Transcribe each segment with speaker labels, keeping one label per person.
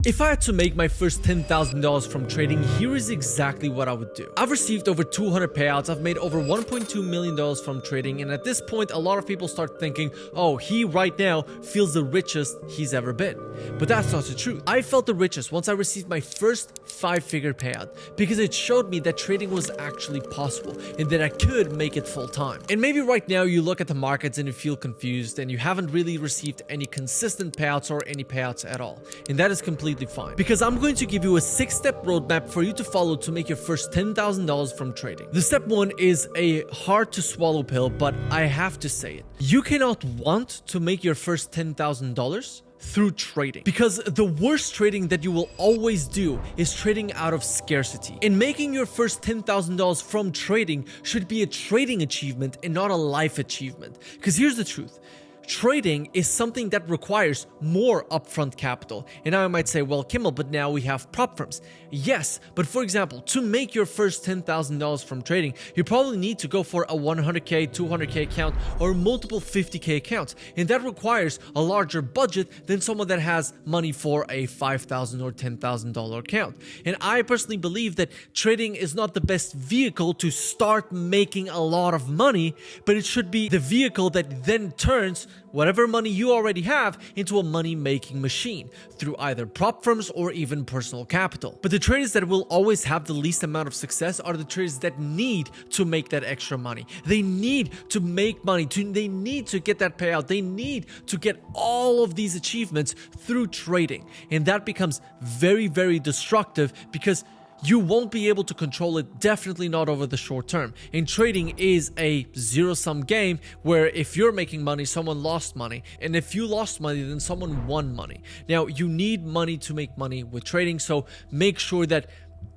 Speaker 1: If I had to make my first $10,000 from trading, here is exactly what I would do. I've received over 200 payouts, I've made over $1.2 million from trading, and at this point, a lot of people start thinking, oh, he right now feels the richest he's ever been. But that's not the truth. I felt the richest once I received my first 5-figure payout, because it showed me that trading was actually possible, and that I could make it full time. And maybe right now you look at the markets and you feel confused, and you haven't really received any consistent payouts or any payouts at all. And that is completely fine, because I'm going to give you a 6-step roadmap for you to follow to make your first $10,000 from trading. The step 1 is a hard to swallow pill, but I have to say it. You cannot want to make your first $10,000 through trading, because the worst trading that you will always do is trading out of scarcity. And making your first $10,000 from trading should be a trading achievement and not a life achievement. Because here's the truth. Trading is something that requires more upfront capital. And now I might say, well, Kimmel, but now we have prop firms. Yes, but for example, to make your first $10,000 from trading, you probably need to go for a 100K, 200K account or multiple 50K accounts. And that requires a larger budget than someone that has money for a $5,000 or $10,000 account. And I personally believe that trading is not the best vehicle to start making a lot of money, but it should be the vehicle that then turns whatever money you already have into a money-making machine through either prop firms or even personal capital. But the traders that will always have the least amount of success are the traders that need to make that extra money. They need to make money, they need to get that payout, they need to get all of these achievements through trading. And that becomes very, very destructive, because you won't be able to control it, definitely not over the short term. And trading is a zero-sum game where if you're making money, someone lost money. And if you lost money, then someone won money. Now, you need money to make money with trading, so make sure that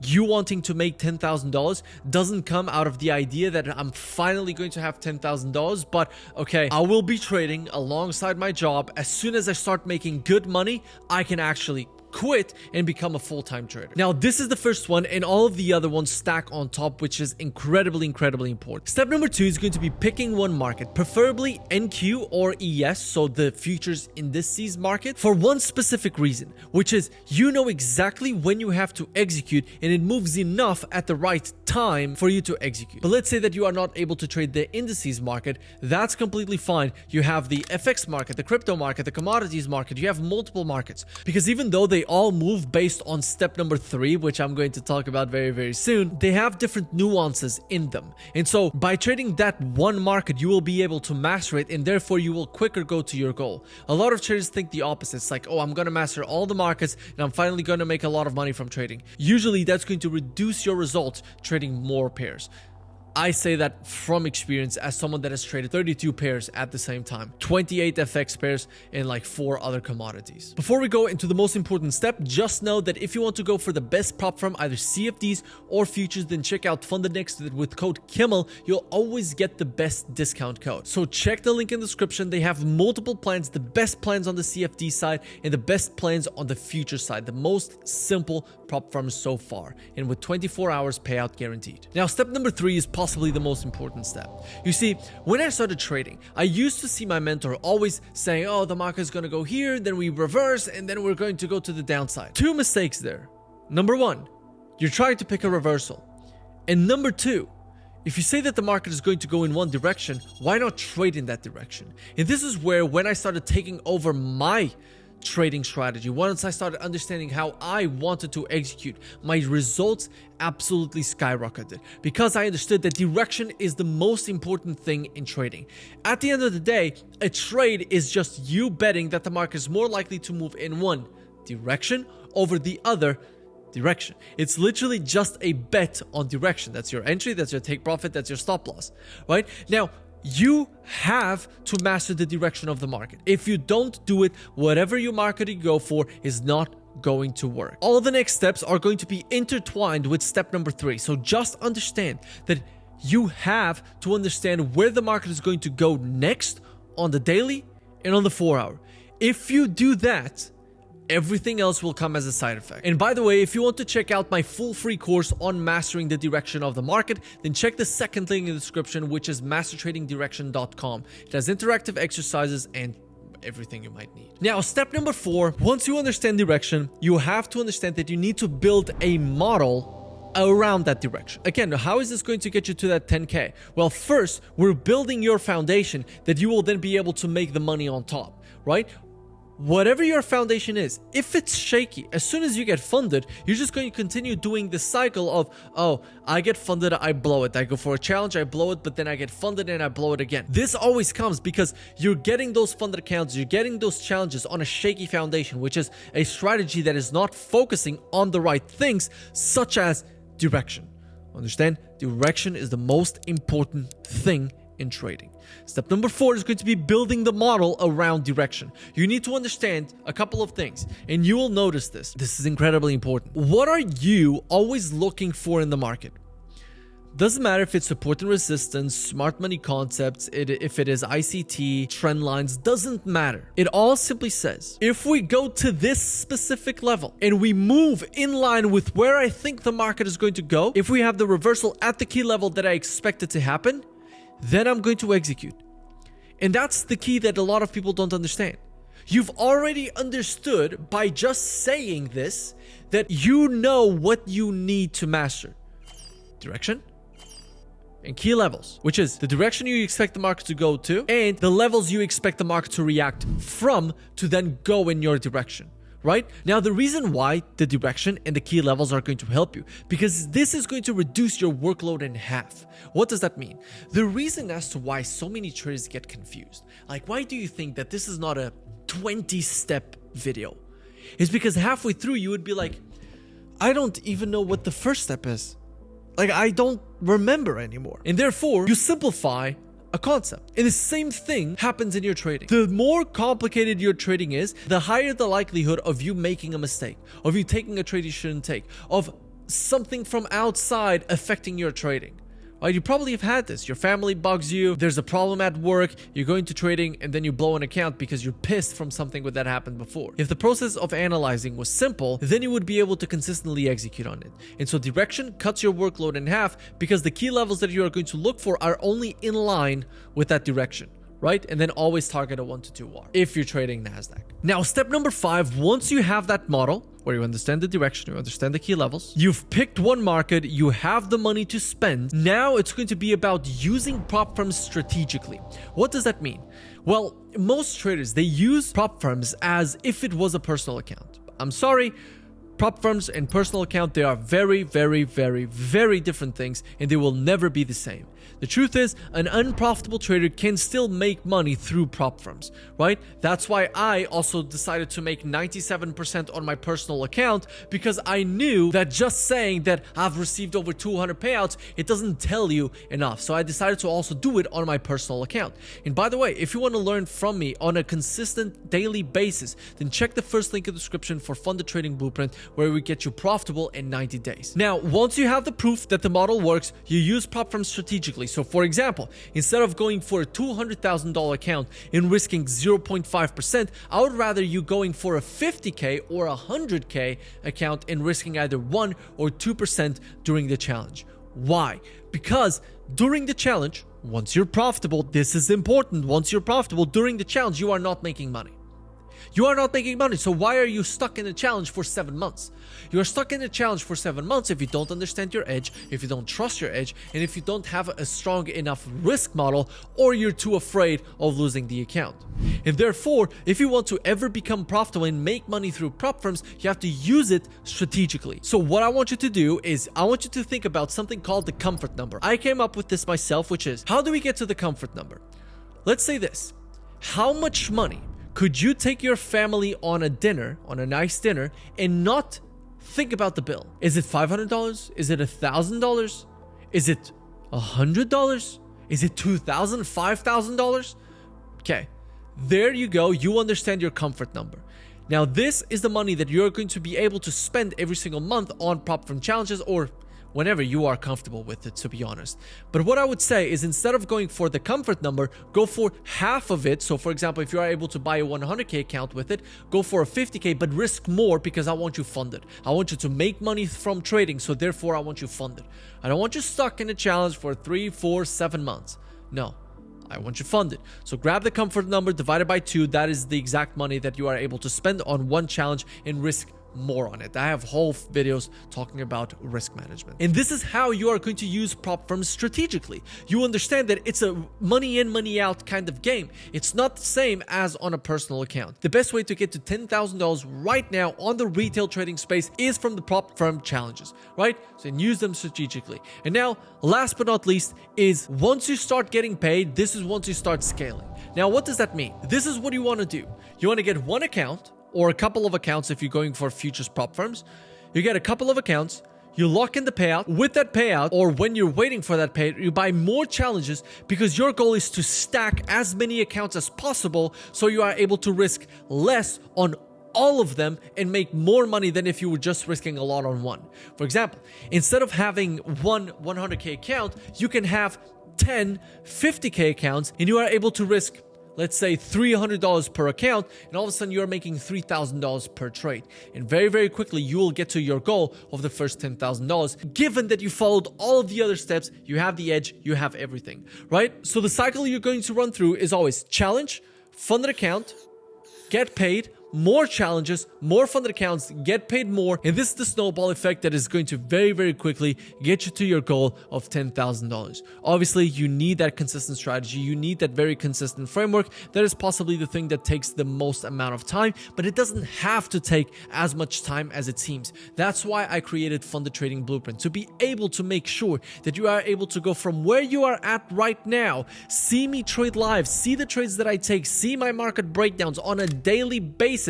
Speaker 1: you wanting to make $10,000 doesn't come out of the idea that I'm finally going to have $10,000, but okay, I will be trading alongside my job. As soon as I start making good money, I can actually quit and become a full-time trader. Now, this is the first one, and all of the other ones stack on top, which is incredibly important. Step number 2 is going to be picking one market, preferably NQ or ES, so the futures indices market, for one specific reason, which is you know exactly when you have to execute, and it moves enough at the right time for you to execute. But let's say that you are not able to trade the indices market. That's completely fine. You have the FX market, the crypto market, the commodities market. You have multiple markets, because even though they all move based on step number 3, which I'm going to talk about very soon, they have different nuances in them. And so by trading that one market, you will be able to master it, and therefore you will quicker go to your goal. A lot of traders think the opposite. It's like, oh, I'm going to master all the markets and I'm finally going to make a lot of money from trading. Usually that's going to reduce your results trading more pairs. I say that from experience as someone that has traded 32 pairs at the same time, 28 FX pairs, and like 4 other commodities. Before we go into the most important step, just know that if you want to go for the best prop firm, either CFDs or futures, then check out FundedNext with code Kimmel. You'll always get the best discount code. So check the link in the description. They have multiple plans, the best plans on the CFD side and the best plans on the future side, the most simple prop firms so far, and with 24 hours payout guaranteed. Now, step number 3 is possibly the most important step. You see, when I started trading, I used to see my mentor always saying, oh, the market is going to go here, then we reverse, and then we're going to go to the downside. 2 mistakes there. Number 1, you're trying to pick a reversal. And number 2, if you say that the market is going to go in one direction, why not trade in that direction? And this is where, when I started taking over my trading strategy, once I started understanding how I wanted to execute, my results absolutely skyrocketed, because I understood that direction is the most important thing in trading. At the end of the day, a trade is just you betting that the market is more likely to move in one direction over the other direction. It's literally just a bet on direction. That's your entry, that's your take profit, that's your stop loss, right? Now, you have to master the direction of the market. If you don't do it, whatever your market you go for is not going to work. All of the next steps are going to be intertwined with step number 3. So just understand that you have to understand where the market is going to go next on the daily and on the 4-hour. If you do that, everything else will come as a side effect. And by the way, if you want to check out my full free course on mastering the direction of the market, then check the second link in the description, which is mastertradingdirection.com. It has interactive exercises and everything you might need. Now, step number 4, once you understand direction, you have to understand that you need to build a model around that direction. Again, how is this going to get you to that 10K? Well, first, we're building your foundation that you will then be able to make the money on top, right? Whatever your foundation is, if it's shaky, as soon as you get funded, you're just going to continue doing the cycle of, oh, I get funded, I blow it. I go for a challenge, I blow it, but then I get funded and I blow it again. This always comes because you're getting those funded accounts, you're getting those challenges on a shaky foundation, which is a strategy that is not focusing on the right things, such as direction. Understand? Direction is the most important thing in trading. Step number 4 is going to be building the model around direction. You need to understand a couple of things, and you will notice this. This is incredibly important. What are you always looking for in the market? Doesn't matter if it's support and resistance, smart money concepts, if it is ICT, trend lines, doesn't matter. It all simply says, if we go to this specific level and we move in line with where I think the market is going to go, if we have the reversal at the key level that I expect it to happen, then I'm going to execute. And that's the key that a lot of people don't understand. You've already understood by just saying this that you know what you need to master. Direction and key levels, which is the direction you expect the market to go to and the levels you expect the market to react from to then go in your direction. Right? Now, the reason why the direction and the key levels are going to help you, because this is going to reduce your workload in half. What does that mean? The reason as to why so many traders get confused, like why do you think that this is not a 20-step video, is because halfway through you would be like, I don't even know what the first step is. Like, I don't remember anymore. And therefore, you simplify a concept. And the same thing happens in your trading. The more complicated your trading is, the higher the likelihood of you making a mistake, of you taking a trade you shouldn't take, of something from outside affecting your trading. Right? You probably have had this. Your family bugs you, there's a problem at work, you go into trading and then you blow an account because you're pissed from something that happened before. If the process of analyzing was simple, then you would be able to consistently execute on it. And so direction cuts your workload in half because the key levels that you are going to look for are only in line with that direction. Right? And then always target a 1 to 2 WAR if you're trading NASDAQ. Now, step number 5, once you have that model where you understand the direction, you understand the key levels, you've picked one market, you have the money to spend, now it's going to be about using prop firms strategically. What does that mean? Well, most traders, they use prop firms as if it was a personal account. I'm sorry, prop firms and personal account, they are very, very, very, very different things, and they will never be the same. The truth is, an unprofitable trader can still make money through prop firms, right? That's why I also decided to make 97% on my personal account, because I knew that just saying that I've received over 200 payouts, it doesn't tell you enough. So I decided to also do it on my personal account. And by the way, if you want to learn from me on a consistent daily basis, then check the first link in the description for Funded Trading Blueprint, where we get you profitable in 90 days. Now, once you have the proof that the model works, you use prop firms strategically. So for example, instead of going for a $200,000 account and risking 0.5%, I would rather you going for a 50K or a 100K account and risking either 1 or 2% during the challenge. Why? Because during the challenge, once you're profitable, this is important, once you're profitable during the challenge, you are not making money. You are not making money. So why are you stuck in a challenge for 7 months? You are stuck in a challenge for 7 months if you don't understand your edge, if you don't trust your edge, and if you don't have a strong enough risk model, or you're too afraid of losing the account. And therefore, if you want to ever become profitable and make money through prop firms, you have to use it strategically. So what I want you to do is I want you to think about something called the comfort number. I came up with this myself, which is, how do we get to the comfort number? Let's say this. How much money could you take your family on a dinner, on a nice dinner, and not think about the bill? Is it $500? Is it $1,000? Is it $100? Is it $2,000, $5,000? Okay, there you go. You understand your comfort number. Now, this is the money that you're going to be able to spend every single month on prop firm challenges, or whenever you are comfortable with it, to be honest. But what I would say is, instead of going for the comfort number, go for half of it. So for example, if you are able to buy a 100K account with it, go for a 50K, but risk more, because I want you funded. I want you to make money from trading, so therefore I want you funded. I don't want you stuck in a challenge for 3, 4, 7 months. No, I want you funded. So grab the comfort number divided by 2. That is the exact money that you are able to spend on one challenge and risk more on it. I have whole videos talking about risk management. And this is how you are going to use prop firms strategically. You understand that it's a money in, money out kind of game. It's not the same as on a personal account. The best way to get to $10,000 right now on the retail trading space is from the prop firm challenges, right? So use them strategically. And now, last but not least, is once you start getting paid, this is once you start scaling. Now, what does that mean? This is what you want to do. You want to get one account or a couple of accounts if you're going for futures prop firms. You get a couple of accounts, you lock in the payout. With that payout, or when you're waiting for that payout, you buy more challenges because your goal is to stack as many accounts as possible so you are able to risk less on all of them and make more money than if you were just risking a lot on one. For example, instead of having one 100k account, you can have 10 50k accounts and you are able to risk, let's say, $300 per account, and all of a sudden you're making $3,000 per trade. And very, very quickly, you will get to your goal of the first $10,000. Given that you followed all of the other steps, you have the edge, you have everything, right? So the cycle you're going to run through is always challenge, funded account, get paid, more challenges, more funded accounts, get paid more, and this is the snowball effect that is going to very, very quickly get you to your goal of $10,000. Obviously, you need that consistent strategy. You need that very consistent framework. That is possibly the thing that takes the most amount of time, but it doesn't have to take as much time as it seems. That's why I created Funded Trading Blueprint, to be able to make sure that you are able to go from where you are at right now, see me trade live, see the trades that I take, see my market breakdowns on a daily basis.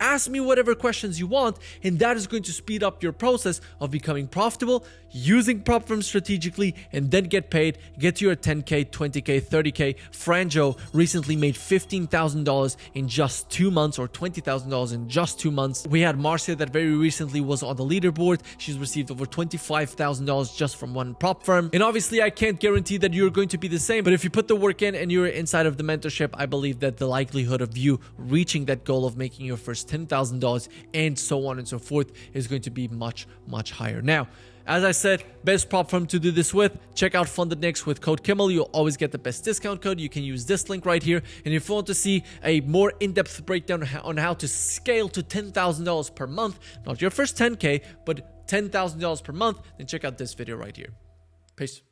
Speaker 1: Ask me whatever questions you want, and that is going to speed up your process of becoming profitable, using prop firms strategically, and then get paid, get to your 10k, 20k, 30k. Franjo recently made $15,000 in just 2 months, or $20,000 in just 2 months. We had Marcia that very recently was on the leaderboard. She's received over $25,000 just from one prop firm. And obviously, I can't guarantee that you're going to be the same, but if you put the work in and you're inside of the mentorship, I believe that the likelihood of you reaching that goal of making your first $10,000 and so on and so forth is going to be much, much higher. Now, as I said, best prop firm to do this with, check out Funded Next with code Kimmel. You'll always get the best discount code. You can use this link right here. And if you want to see a more in-depth breakdown on how to scale to $10,000 per month, not your first 10k, but $10,000 per month, then check out this video right here. Peace.